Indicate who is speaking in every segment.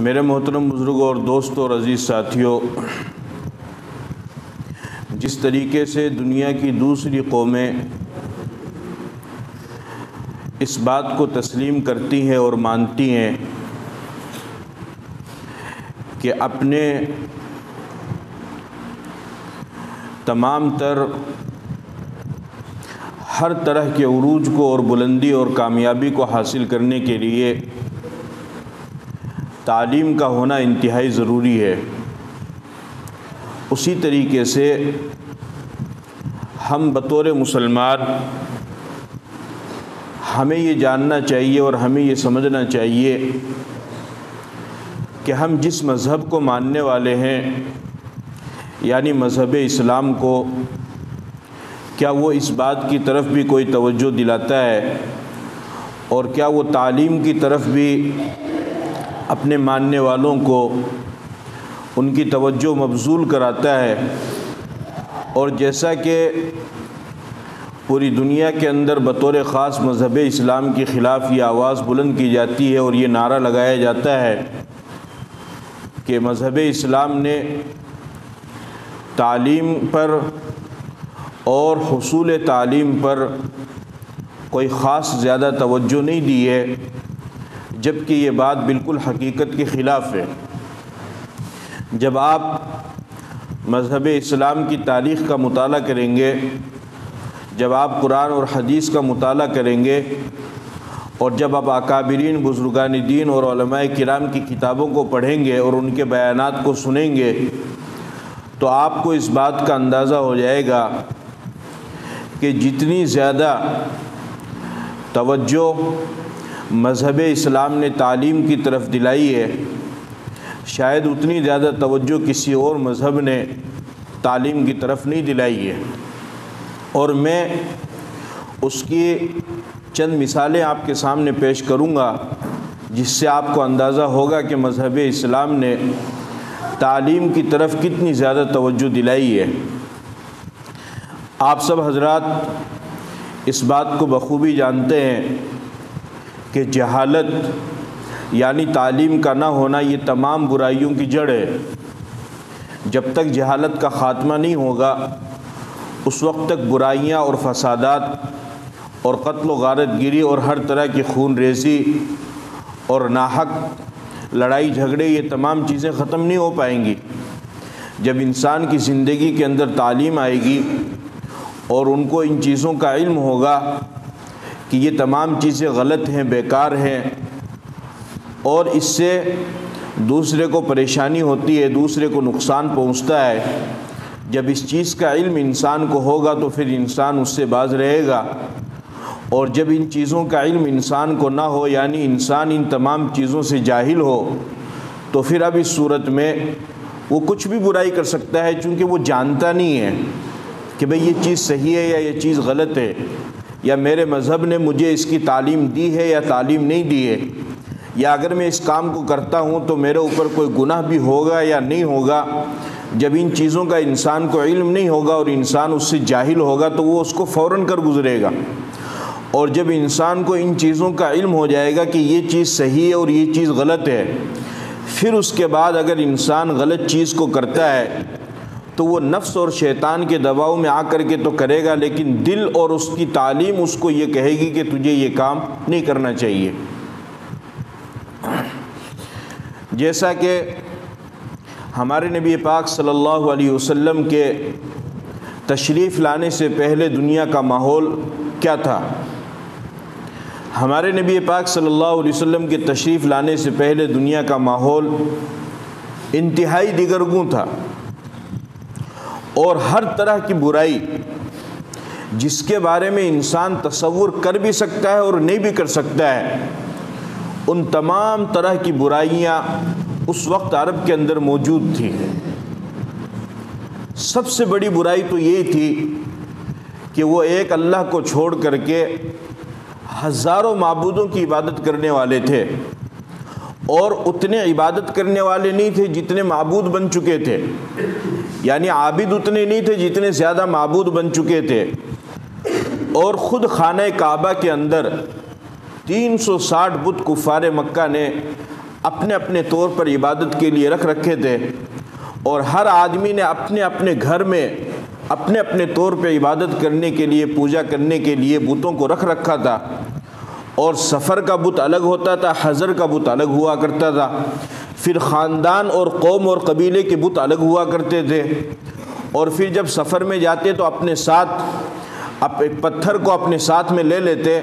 Speaker 1: میرے محترم بزرگوں اور دوستوں اور عزیز ساتھیوں، جس طریقے سے دنیا کی دوسری قومیں اس بات کو تسلیم کرتی ہیں اور مانتی ہیں کہ اپنے تمام تر ہر طرح کے عروج کو اور بلندی اور کامیابی کو حاصل کرنے کے لیے تعلیم کا ہونا انتہائی ضروری ہے، اسی طریقے سے ہم بطور مسلمان ہمیں یہ جاننا چاہیے اور ہمیں یہ سمجھنا چاہیے کہ ہم جس مذہب کو ماننے والے ہیں یعنی مذہب اسلام کو، کیا وہ اس بات کی طرف بھی کوئی توجہ دلاتا ہے اور کیا وہ تعلیم کی طرف بھی اپنے ماننے والوں کو ان کی توجہ مبذول کراتا ہے۔ اور جیسا کہ پوری دنیا کے اندر بطور خاص مذہب اسلام کے خلاف یہ آواز بلند کی جاتی ہے اور یہ نعرہ لگایا جاتا ہے کہ مذہب اسلام نے تعلیم پر اور حصول تعلیم پر کوئی خاص زیادہ توجہ نہیں دی ہے، جبکہ یہ بات بالکل حقیقت کے خلاف ہے۔ جب آپ مذہب اسلام کی تاریخ کا مطالعہ کریں گے، جب آپ قرآن اور حدیث کا مطالعہ کریں گے اور جب آپ اکابرین بزرگان دین اور علماء کرام کی کتابوں کو پڑھیں گے اور ان کے بیانات کو سنیں گے تو آپ کو اس بات کا اندازہ ہو جائے گا کہ جتنی زیادہ توجہ مذہب اسلام نے تعلیم کی طرف دلائی ہے، شاید اتنی زیادہ توجہ کسی اور مذہب نے تعلیم کی طرف نہیں دلائی ہے۔ اور میں اس کی چند مثالیں آپ کے سامنے پیش کروں گا جس سے آپ کو اندازہ ہوگا کہ مذہب اسلام نے تعلیم کی طرف کتنی زیادہ توجہ دلائی ہے۔ آپ سب حضرات اس بات کو بخوبی جانتے ہیں کہ جہالت یعنی تعلیم کا نہ ہونا یہ تمام برائیوں کی جڑ ہے۔ جب تک جہالت کا خاتمہ نہیں ہوگا اس وقت تک برائیاں اور فسادات اور قتل و غارت گیری اور ہر طرح کی خون ریزی اور ناحق لڑائی جھگڑے یہ تمام چیزیں ختم نہیں ہو پائیں گی۔ جب انسان کی زندگی کے اندر تعلیم آئے گی اور ان کو ان چیزوں کا علم ہوگا کہ یہ تمام چیزیں غلط ہیں، بیکار ہیں اور اس سے دوسرے کو پریشانی ہوتی ہے، دوسرے کو نقصان پہنچتا ہے، جب اس چیز کا علم انسان کو ہوگا تو پھر انسان اس سے باز رہے گا۔ اور جب ان چیزوں کا علم انسان کو نہ ہو یعنی انسان ان تمام چیزوں سے جاہل ہو تو پھر اب اس صورت میں وہ کچھ بھی برائی کر سکتا ہے، چونکہ وہ جانتا نہیں ہے کہ بھئی یہ چیز صحیح ہے یا یہ چیز غلط ہے، یا میرے مذہب نے مجھے اس کی تعلیم دی ہے یا تعلیم نہیں دی ہے، یا اگر میں اس کام کو کرتا ہوں تو میرے اوپر کوئی گناہ بھی ہوگا یا نہیں ہوگا۔ جب ان چیزوں کا انسان کو علم نہیں ہوگا اور انسان اس سے جاہل ہوگا تو وہ اس کو فوراً کر گزرے گا، اور جب انسان کو ان چیزوں کا علم ہو جائے گا کہ یہ چیز صحیح ہے اور یہ چیز غلط ہے، پھر اس کے بعد اگر انسان غلط چیز کو کرتا ہے تو وہ نفس اور شیطان کے دباؤ میں آ کر کے تو کرے گا، لیکن دل اور اس کی تعلیم اس کو یہ کہے گی کہ تجھے یہ کام نہیں کرنا چاہیے۔ جیسا کہ ہمارے نبی پاک صلی اللہ علیہ وسلم کے تشریف لانے سے پہلے دنیا کا ماحول کیا تھا؟ ہمارے نبی پاک صلی اللہ علیہ وسلم کے تشریف لانے سے پہلے دنیا کا ماحول انتہائی دیگرگوں تھا، اور ہر طرح کی برائی جس کے بارے میں انسان تصور کر بھی سکتا ہے اور نہیں بھی کر سکتا ہے، ان تمام طرح کی برائیاں اس وقت عرب کے اندر موجود تھی۔ سب سے بڑی برائی تو یہ تھی کہ وہ ایک اللہ کو چھوڑ کر کے ہزاروں معبودوں کی عبادت کرنے والے تھے، اور اتنے عبادت کرنے والے نہیں تھے جتنے معبود بن چکے تھے، یعنی عابد اتنے نہیں تھے جتنے زیادہ معبود بن چکے تھے۔ اور خود خانہ کعبہ کے اندر 360 بت کفار مکہ نے اپنے اپنے طور پر عبادت کے لیے رکھ رکھے تھے، اور ہر آدمی نے اپنے اپنے گھر میں اپنے اپنے طور پہ عبادت کرنے کے لیے، پوجا کرنے کے لیے بتوں کو رکھ رکھا تھا۔ اور سفر کا بت الگ ہوتا تھا، حضر کا بت الگ ہوا کرتا تھا، پھر خاندان اور قوم اور قبیلے کے بت الگ ہوا کرتے تھے۔ اور پھر جب سفر میں جاتے تو اپنے ساتھ ایک پتھر کو اپنے ساتھ میں لے لیتے،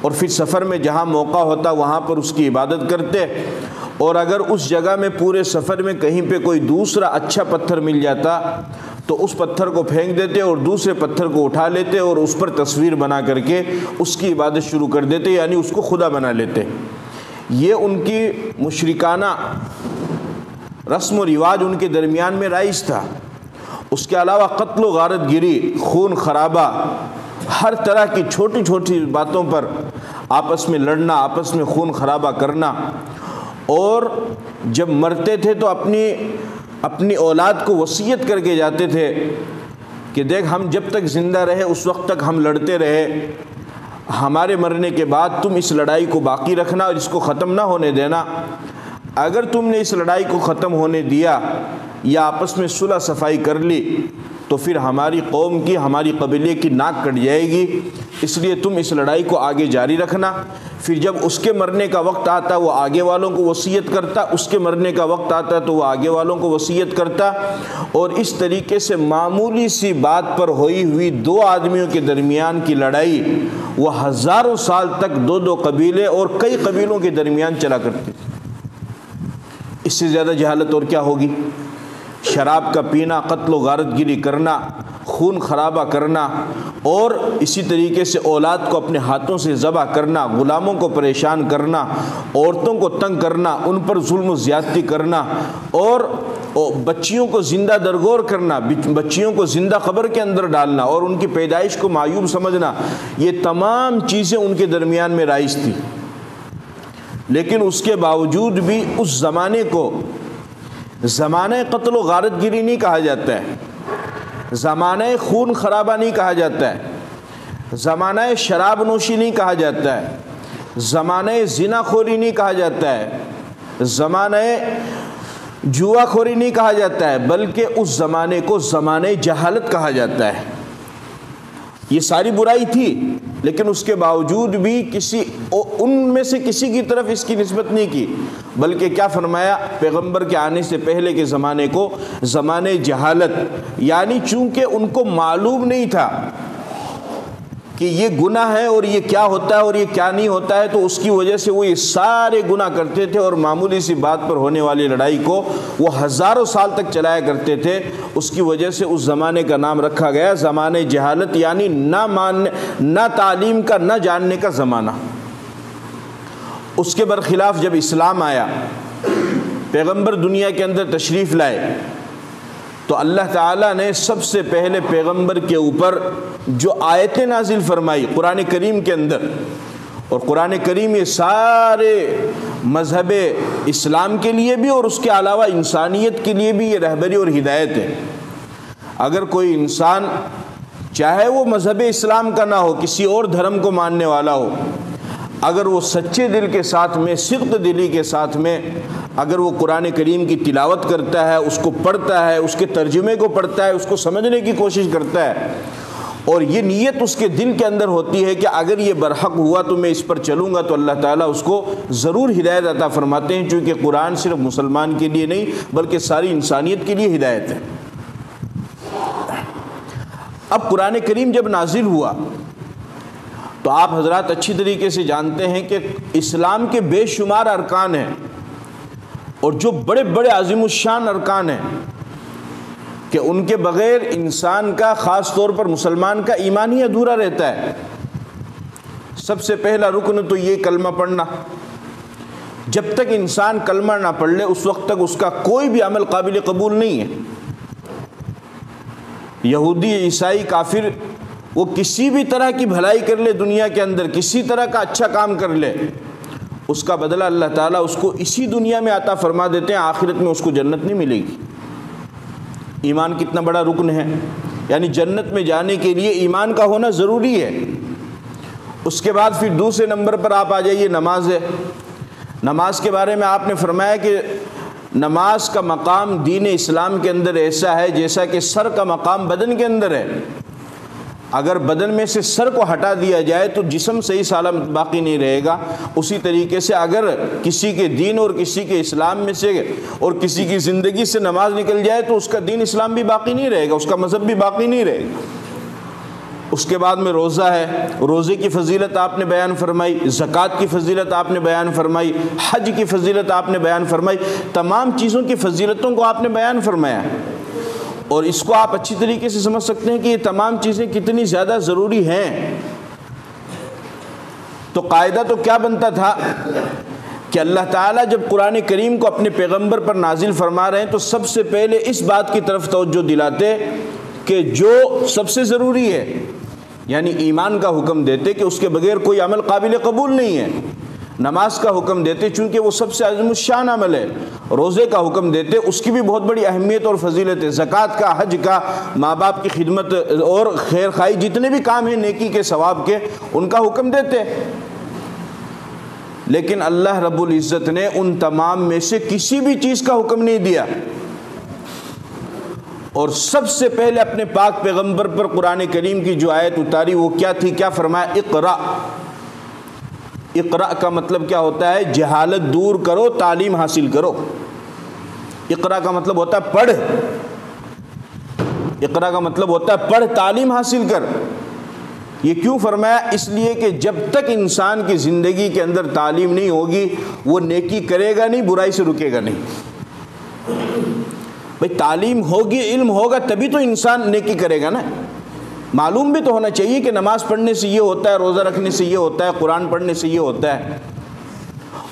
Speaker 1: اور پھر سفر میں جہاں موقع ہوتا وہاں پر اس کی عبادت کرتے، اور اگر اس جگہ میں پورے سفر میں کہیں پہ کوئی دوسرا اچھا پتھر مل جاتا تو اس پتھر کو پھینک دیتے اور دوسرے پتھر کو اٹھا لیتے اور اس پر تصویر بنا کر کے اس کی عبادت شروع کر دیتے، یعنی اس کو خدا بنا لیتے۔ یہ ان کی مشرکانہ رسم و رواج ان کے درمیان میں رائج تھا۔ اس کے علاوہ قتل و غارت گری، خون خرابہ، ہر طرح کی چھوٹی چھوٹی باتوں پر آپس میں لڑنا، آپس میں خون خرابہ کرنا، اور جب مرتے تھے تو اپنی اولاد کو وصیت کر کے جاتے تھے کہ دیکھ ہم جب تک زندہ رہے اس وقت تک ہم لڑتے رہے، ہمارے مرنے کے بعد تم اس لڑائی کو باقی رکھنا اور اس کو ختم نہ ہونے دینا۔ اگر تم نے اس لڑائی کو ختم ہونے دیا یا آپس میں صلح صفائی کر لی تو پھر ہماری قوم کی، ہماری قبیلے کی ناک کٹ جائے گی، اس لیے تم اس لڑائی کو آگے جاری رکھنا۔ پھر جب اس کے مرنے کا وقت آتا وہ آگے والوں کو وصیت کرتا، اس کے مرنے کا وقت آتا تو وہ آگے والوں کو وصیت کرتا، اور اس طریقے سے معمولی سی بات پر ہوئی دو آدمیوں کے درمیان کی لڑائی وہ ہزاروں سال تک دو قبیلے اور کئی قبیلوں کے درمیان چلا کرتی تھی۔ اس سے زیادہ جہالت اور کیا ہوگی؟ شراب کا پینا، قتل و غارت گری کرنا، خون خرابہ کرنا، اور اسی طریقے سے اولاد کو اپنے ہاتھوں سے ذبح کرنا، غلاموں کو پریشان کرنا، عورتوں کو تنگ کرنا، ان پر ظلم و زیادتی کرنا، اور بچیوں کو زندہ درگور کرنا، بچیوں کو زندہ قبر کے اندر ڈالنا اور ان کی پیدائش کو معیوب سمجھنا، یہ تمام چیزیں ان کے درمیان میں رائج تھی۔ لیکن اس کے باوجود بھی اس زمانے کو زمانہ قتل و غارت گری نہیں کہا جاتا ہے، زمانہ خون خرابہ نہیں کہا جاتا ہے، زمانہ شراب نوشی نہیں کہا جاتا ہے، زمانہ زنا خوری نہیں کہا جاتا ہے، زمانہ جوا خوری نہیں کہا جاتا ہے، بلکہ اس زمانے کو زمانہ جہالت کہا جاتا ہے۔ یہ ساری برائی تھی، لیکن اس کے باوجود بھی ان میں سے کسی کی طرف اس کی نسبت نہیں کی، بلکہ کیا فرمایا؟ پیغمبر کے آنے سے پہلے کے زمانے کو زمانے جہالت، یعنی چونکہ ان کو معلوم نہیں تھا کہ یہ گناہ ہے اور یہ کیا ہوتا ہے اور یہ کیا نہیں ہوتا ہے، تو اس کی وجہ سے وہ یہ سارے گناہ کرتے تھے، اور معمولی سی بات پر ہونے والی لڑائی کو وہ ہزاروں سال تک چلایا کرتے تھے۔ اس کی وجہ سے اس زمانے کا نام رکھا گیا زمانے جہالت، یعنی نہ تعلیم کا، نہ جاننے کا زمانہ۔ اس کے برخلاف جب اسلام آیا، پیغمبر دنیا کے اندر تشریف لائے، تو اللہ تعالیٰ نے سب سے پہلے پیغمبر کے اوپر جو آیتیں نازل فرمائی قرآن کریم کے اندر، اور قرآن کریم یہ سارے مذہب اسلام کے لیے بھی اور اس کے علاوہ انسانیت کے لیے بھی یہ رہبری اور ہدایت ہے۔ اگر کوئی انسان چاہے وہ مذہب اسلام کا نہ ہو، کسی اور دھرم کو ماننے والا ہو، اگر وہ سچے دل کے ساتھ میں، صدق دلی کے ساتھ میں اگر وہ قرآن کریم کی تلاوت کرتا ہے، اس کو پڑھتا ہے، اس کے ترجمے کو پڑھتا ہے، اس کو سمجھنے کی کوشش کرتا ہے، اور یہ نیت اس کے دل کے اندر ہوتی ہے کہ اگر یہ برحق ہوا تو میں اس پر چلوں گا، تو اللہ تعالیٰ اس کو ضرور ہدایت عطا فرماتے ہیں، چونکہ قرآن صرف مسلمان کے لیے نہیں بلکہ ساری انسانیت کے لیے ہدایت ہے۔ اب قرآن کریم جب نازل ہوا تو آپ حضرات اچھی طریقے سے جانتے ہیں کہ اسلام کے بے شمار ارکان ہیں، اور جو بڑے بڑے عظیم الشان ارکان ہیں کہ ان کے بغیر انسان کا، خاص طور پر مسلمان کا، ایمان ہی ادھورا رہتا ہے۔ سب سے پہلا رکن تو یہ کلمہ پڑھنا۔ جب تک انسان کلمہ نہ پڑھ لے اس وقت تک اس کا کوئی بھی عمل قابل قبول نہیں ہے۔ یہودی، عیسائی، کافر، وہ کسی بھی طرح کی بھلائی کر لے، دنیا کے اندر کسی طرح کا اچھا کام کر لے، اس کا بدلہ اللہ تعالیٰ اس کو اسی دنیا میں عطا فرما دیتے ہیں، آخرت میں اس کو جنت نہیں ملے گی۔ ایمان کتنا بڑا رکن ہے، یعنی جنت میں جانے کے لیے ایمان کا ہونا ضروری ہے۔ اس کے بعد پھر دوسرے نمبر پر آپ آ جائیے، نماز ہے۔ نماز کے بارے میں آپ نے فرمایا کہ نماز کا مقام دین اسلام کے اندر ایسا ہے جیسا کہ سر کا مقام بدن کے اندر ہے۔ اگر بدن میں سے سر کو ہٹا دیا جائے تو جسم صحیح سالم باقی نہیں رہے گا۔ اسی طریقے سے اگر کسی کے دین اور کسی کے اسلام میں سے اور کسی کی زندگی سے نماز نکل جائے تو اس کا دین اسلام بھی باقی نہیں رہے گا، اس کا مذہب بھی باقی نہیں رہے گا۔ اس کے بعد میں روزہ ہے، روزے کی فضیلت آپ نے بیان فرمائی، زکوٰۃ کی فضیلت آپ نے بیان فرمائی، حج کی فضیلت آپ نے بیان فرمائی، تمام چیزوں کی فضیلتوں کو آپ نے بیان فرمایا۔ اور اس کو آپ اچھی طریقے سے سمجھ سکتے ہیں کہ یہ تمام چیزیں کتنی زیادہ ضروری ہیں۔ تو قاعدہ تو کیا بنتا تھا کہ اللہ تعالیٰ جب قرآن کریم کو اپنے پیغمبر پر نازل فرما رہے ہیں تو سب سے پہلے اس بات کی طرف توجہ دلاتے کہ جو سب سے ضروری ہے، یعنی ایمان کا حکم دیتے کہ اس کے بغیر کوئی عمل قابل قبول نہیں ہے، نماز کا حکم دیتے چونکہ وہ سب سے عظیم الشان عمل ہے، روزے کا حکم دیتے اس کی بھی بہت بڑی اہمیت اور فضیلت ہے، زکوٰۃ کا، حج کا، ماں باپ کی خدمت اور خیر خواہی جتنے بھی کام ہیں نیکی کے ثواب کے ان کا حکم دیتے۔ لیکن اللہ رب العزت نے ان تمام میں سے کسی بھی چیز کا حکم نہیں دیا، اور سب سے پہلے اپنے پاک پیغمبر پر قرآن کریم کی جو آیت اتاری وہ کیا تھی؟ کیا فرمایا؟ اقرا۔ اقرا کا مطلب کیا ہوتا ہے؟ جہالت دور کرو، تعلیم حاصل کرو۔ اقرا کا مطلب ہوتا ہے پڑھ، اقرا کا مطلب ہوتا ہے پڑھ، تعلیم حاصل کر۔ یہ کیوں فرمایا؟ اس لیے کہ جب تک انسان کی زندگی کے اندر تعلیم نہیں ہوگی وہ نیکی کرے گا نہیں، برائی سے رکے گا نہیں۔ بھئی تعلیم ہوگی، علم ہوگا تبھی تو انسان نیکی کرے گا نا۔ معلوم بھی تو ہونا چاہیے کہ نماز پڑھنے سے یہ ہوتا ہے، روزہ رکھنے سے یہ ہوتا ہے، قرآن پڑھنے سے یہ ہوتا ہے،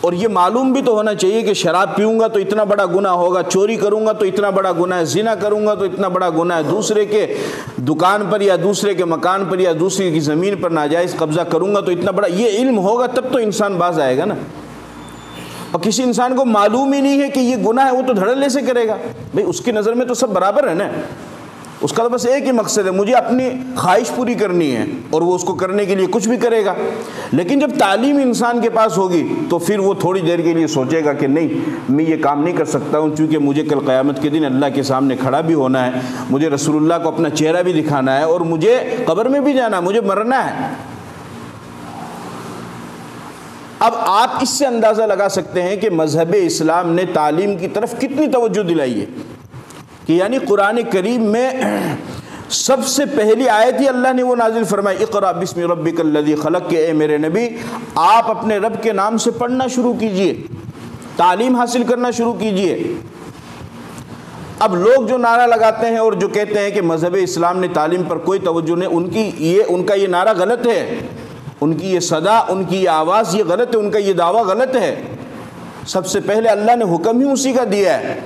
Speaker 1: اور یہ معلوم بھی تو ہونا چاہیے کہ شراب پیوں گا تو اتنا بڑا گناہ ہوگا، چوری کروں گا تو اتنا بڑا گناہ ہے، زنا کروں گا تو اتنا بڑا گناہ ہے، دوسرے کے دکان پر یا دوسرے کے مکان پر یا دوسرے کی زمین پر ناجائز قبضہ کروں گا تو اتنا بڑا، یہ علم ہوگا تب تو انسان باز آئے گا نا۔ اور کسی انسان کو معلوم ہی نہیں ہے کہ یہ گناہ ہے وہ تو دھڑلے سے کرے گا، بھئی اس کی نظر میں تو سب برابر ہے نا، اس کا تو بس ایک ہی مقصد ہے، مجھے اپنی خواہش پوری کرنی ہے، اور وہ اس کو کرنے کے لیے کچھ بھی کرے گا۔ لیکن جب تعلیم انسان کے پاس ہوگی تو پھر وہ تھوڑی دیر کے لیے سوچے گا کہ نہیں میں یہ کام نہیں کر سکتا ہوں، چونکہ مجھے کل قیامت کے دن اللہ کے سامنے کھڑا بھی ہونا ہے، مجھے رسول اللہ کو اپنا چہرہ بھی دکھانا ہے، اور مجھے قبر میں بھی جانا ہے، مجھے مرنا ہے۔ اب آپ اس سے اندازہ لگا سکتے ہیں کہ مذہب اسلام نے تعلیم کی طرف کتنی توجہ دلائی ہے، کہ یعنی قرآن کریم میں سب سے پہلی آیت ہی اللہ نے وہ نازل فرمائی، اقرأ بسم ربک الذی خلق، کہ اے میرے نبی آپ اپنے رب کے نام سے پڑھنا شروع کیجئے، تعلیم حاصل کرنا شروع کیجئے۔ اب لوگ جو نعرہ لگاتے ہیں اور جو کہتے ہیں کہ مذہب اسلام نے تعلیم پر کوئی توجہ نہیں، ان کا یہ نعرہ غلط ہے، ان کی یہ صدا، ان کی یہ آواز یہ غلط ہے، ان کا یہ دعویٰ غلط ہے۔ سب سے پہلے اللہ نے حکم ہی اسی کا دیا ہے